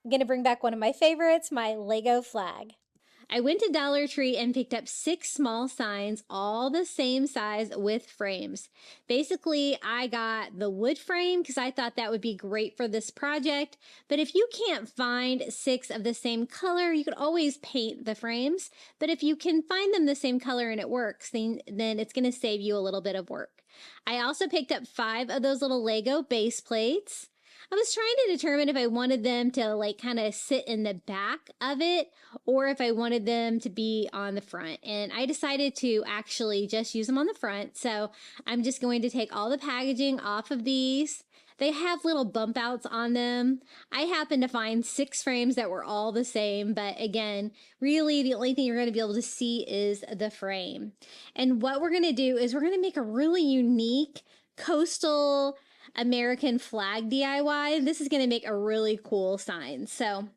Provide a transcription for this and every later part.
I'm going to bring back one of my favorites, my Lego flag. I went to Dollar Tree and picked up 6 small signs, all the same size with frames. Basically, I got the wood frame because I thought that would be great for this project. But if you can't find 6 of the same color, you could always paint the frames. But if you can find them the same color and it works, then it's going to save you a little bit of work. I also picked up 5 of those little Lego base plates. I was trying to determine if I wanted them to like kind of sit in the back of it or if I wanted them to be on the front. And I decided to actually just use them on the front. So I'm just going to take all the packaging off of these. They have little bump outs on them. I happened to find 6 frames that were all the same, but again, really the only thing you're going to be able to see is the frame. And what we're going to do is we're going to make a really unique coastal American flag DIY. This is going to make a really cool sign. So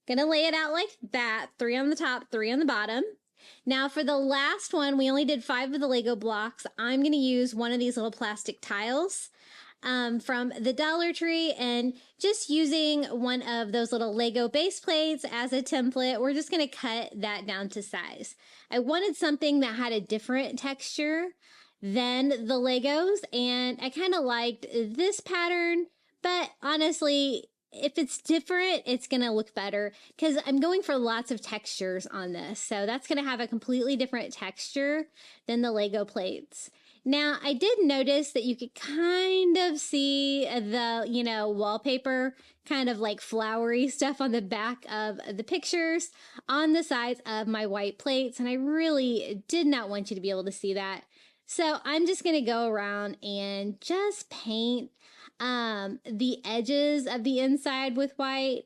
gonna lay it out like that, 3 on the top, 3 on the bottom. Now for the last one, we only did 5 of the Lego blocks. I'm gonna use one of these little plastic tiles from the Dollar Tree and just using one of those little Lego base plates as a template, we're just gonna cut that down to size. I wanted something that had a different texture than the Legos, and I kind of liked this pattern, but honestly, if it's different, it's going to look better because I'm going for lots of textures on this. So that's going to have a completely different texture than the Lego plates. Now, I did notice that you could kind of see the, wallpaper, kind of like flowery stuff on the back of the pictures on the sides of my white plates. And I really did not want you to be able to see that. So I'm just going to go around and just paint the edges of the inside with white.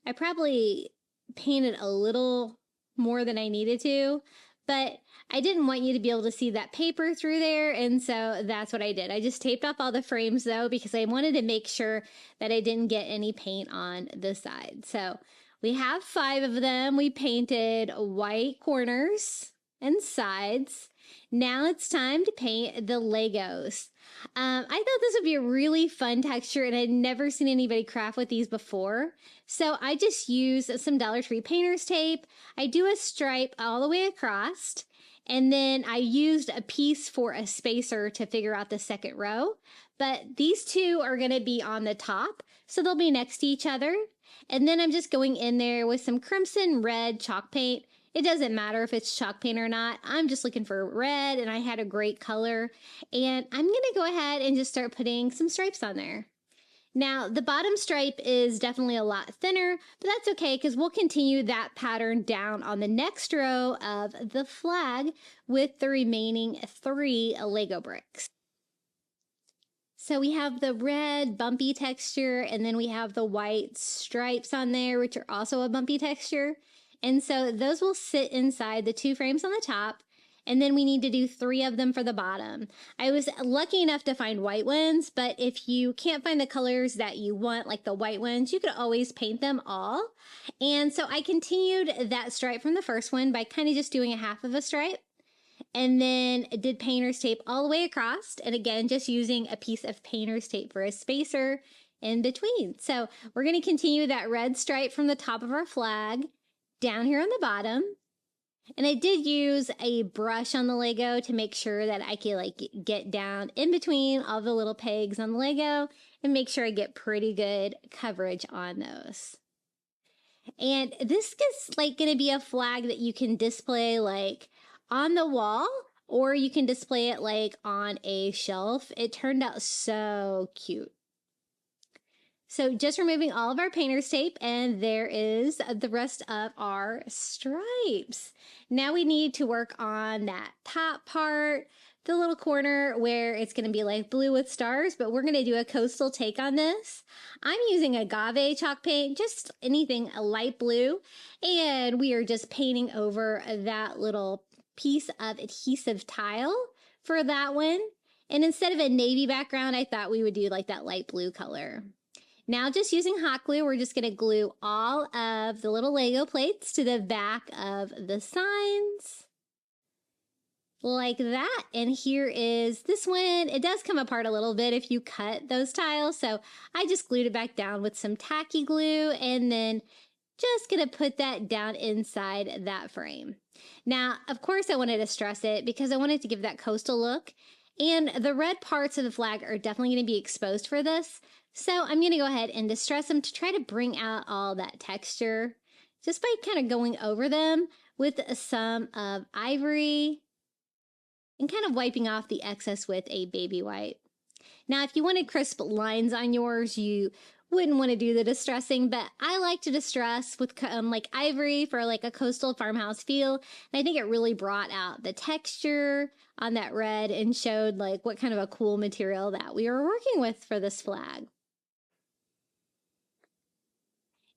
I probably painted a little more than I needed to, but I didn't want you to be able to see that paper through there, and so that's what I did. I just taped off all the frames though because I wanted to make sure that I didn't get any paint on the side. So we have 5 of them. We painted white corners and sides. Now it's time to paint the Legos. I thought this would be a really fun texture and I'd never seen anybody craft with these before. So I just use some Dollar Tree painter's tape. I do a stripe all the way across and then I used a piece for a spacer to figure out the second row. But these 2 are going to be on the top, so they'll be next to each other. And then I'm just going in there with some crimson red chalk paint. It doesn't matter if it's chalk paint or not. I'm just looking for red and I had a great color. And I'm gonna go ahead and just start putting some stripes on there. Now, the bottom stripe is definitely a lot thinner, but that's okay because we'll continue that pattern down on the next row of the flag with the remaining 3 Lego bricks. So we have the red bumpy texture and then we have the white stripes on there, which are also a bumpy texture. And so those will sit inside the 2 frames on the top. And then we need to do 3 of them for the bottom. I was lucky enough to find white ones, but if you can't find the colors that you want, like the white ones, you could always paint them all. And so I continued that stripe from the first one by kind of just doing a half of a stripe. And then did painter's tape all the way across. And again, just using a piece of painter's tape for a spacer in between. So we're going to continue that red stripe from the top of our flag down here on the bottom. And I did use a brush on the Lego to make sure that I could like get down in between all the little pegs on the Lego and make sure I get pretty good coverage on those. And this is like going to be a flag that you can display like on the wall or you can display it like on a shelf. It turned out so cute. So just removing all of our painter's tape and there is the rest of our stripes. Now we need to work on that top part, the little corner where it's going to be like blue with stars, but we're going to do a coastal take on this. I'm using agave chalk paint, just anything a light blue, and we are just painting over that little piece of adhesive tile for that one. And instead of a navy background, I thought we would do like that light blue color. Now just using hot glue, we're just going to glue all of the little Lego plates to the back of the signs. like that. And here is this one. It does come apart a little bit if you cut those tiles. So I just glued it back down with some tacky glue and then just gonna put that down inside that frame. Now, of course, I wanted to stress it because I wanted to give that coastal look. And the red parts of the flag are definitely gonna be exposed for this. So I'm gonna go ahead and distress them to try to bring out all that texture just by kind of going over them with some of ivory and kind of wiping off the excess with a baby wipe. Now, if you wanted crisp lines on yours, you wouldn't want to do the distressing, but I like to distress with like ivory for like a coastal farmhouse feel. And I think it really brought out the texture on that red and showed like what kind of a cool material that we were working with for this flag.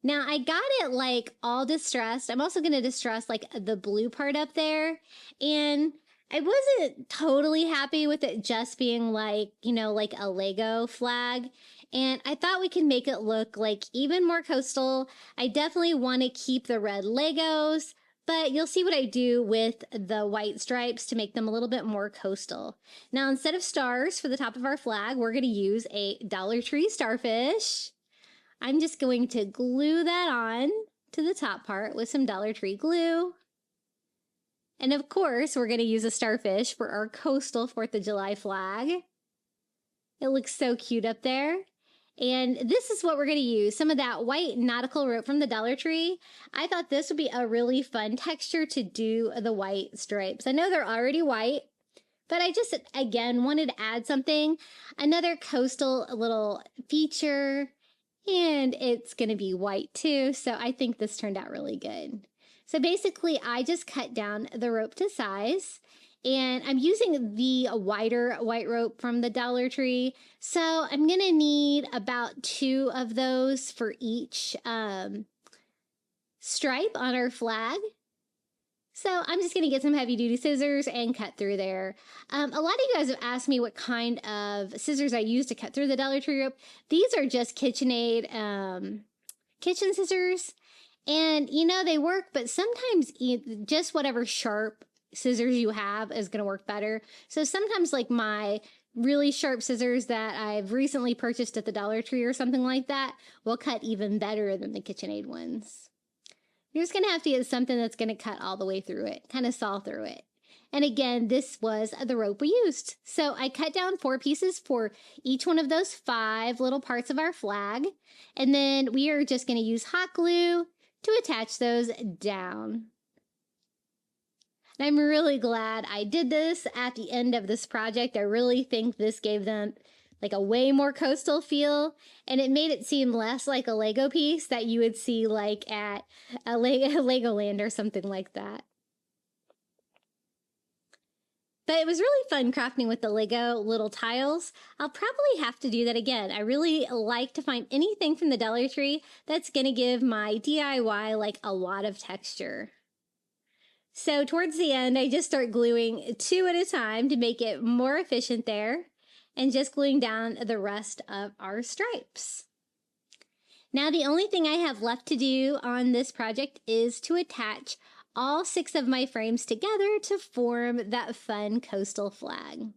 Now I got it like all distressed. I'm also going to distress like the blue part up there. And I wasn't totally happy with it just being like, you know, like a Lego flag. And I thought we could make it look like even more coastal. I definitely want to keep the red Legos, but you'll see what I do with the white stripes to make them a little bit more coastal. Now, instead of stars for the top of our flag, we're going to use a Dollar Tree starfish. I'm just going to glue that on to the top part with some Dollar Tree glue. And of course, we're going to use a starfish for our coastal 4th of July flag. It looks so cute up there. And this is what we're going to use. Some of that white nautical rope from the Dollar Tree. I thought this would be a really fun texture to do the white stripes. I know they're already white, but I just, again, wanted to add something. Another coastal little feature. And it's going to be white too. So I think this turned out really good. So basically, I just cut down the rope to size. And I'm using the wider white rope from the Dollar Tree. So I'm going to need about 2 of those for each stripe on our flag. So I'm just going to get some heavy duty scissors and cut through there. A lot of you guys have asked me what kind of scissors I use to cut through the Dollar Tree rope. These are just KitchenAid kitchen scissors. And, you know, they work, but sometimes just whatever sharp scissors you have is going to work better. So sometimes like my really sharp scissors that I've recently purchased at the Dollar Tree or something like that will cut even better than the KitchenAid ones. You're just going to have to get something that's going to cut all the way through it, kind of saw through it. And again, this was the rope we used. So I cut down 4 pieces for each one of those 5 little parts of our flag. And then we are just going to use hot glue to attach those down. And I'm really glad I did this at the end of this project. I really think this gave them like a way more coastal feel, and it made it seem less like a Lego piece that you would see like at a Legoland or something like that. But it was really fun crafting with the Lego little tiles. I'll probably have to do that again. I really like to find anything from the Dollar Tree that's going to give my DIY like a lot of texture. So towards the end, I just start gluing 2 at a time to make it more efficient there, and just gluing down the rest of our stripes. Now the only thing I have left to do on this project is to attach all 6 of my frames together to form that fun coastal flag.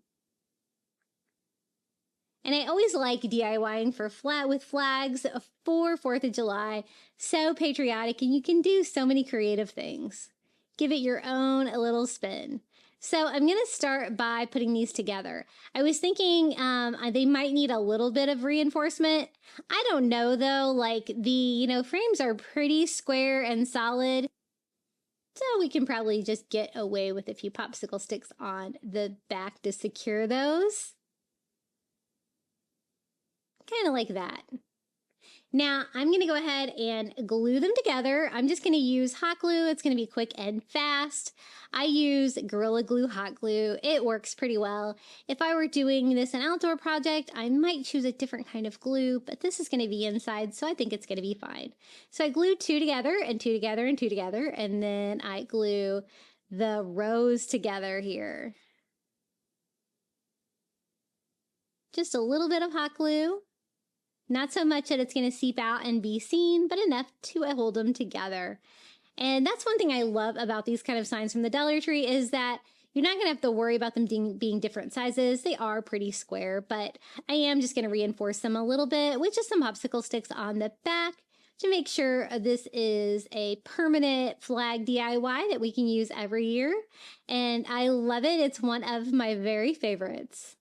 And I always like DIYing with flags for 4th of July. So patriotic, and you can do so many creative things. Give it your own little spin. So I'm going to start by putting these together. I was thinking they might need a little bit of reinforcement. I don't know though, like the, frames are pretty square and solid. So we can probably just get away with a few popsicle sticks on the back to secure those. Kind of like that. Now, I'm going to go ahead and glue them together. I'm just going to use hot glue. It's going to be quick and fast. I use Gorilla Glue hot glue. It works pretty well. If I were doing this an outdoor project, I might choose a different kind of glue, but this is going to be inside, so I think it's going to be fine. So I glue 2 together and 2 together and 2 together, and then I glue the rows together here. Just a little bit of hot glue. Not so much that it's going to seep out and be seen, but enough to hold them together. And that's one thing I love about these kind of signs from the Dollar Tree is that You're not going to have to worry about them being different sizes. They are pretty square, but I am just going to reinforce them a little bit with just some popsicle sticks on the back to make sure this is a permanent flag DIY that we can use every year. And I love it. It's one of my very favorites.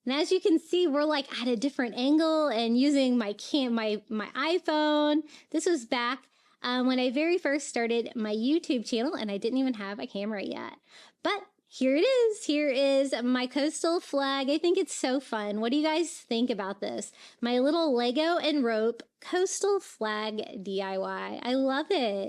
And as you can see, we're like at a different angle and using my iPhone. This was back when I very first started my YouTube channel, and I didn't even have a camera yet. But here it is. Here is my coastal flag. I think it's so fun. What do you guys think about this? My little Lego and rope coastal flag DIY. I love it.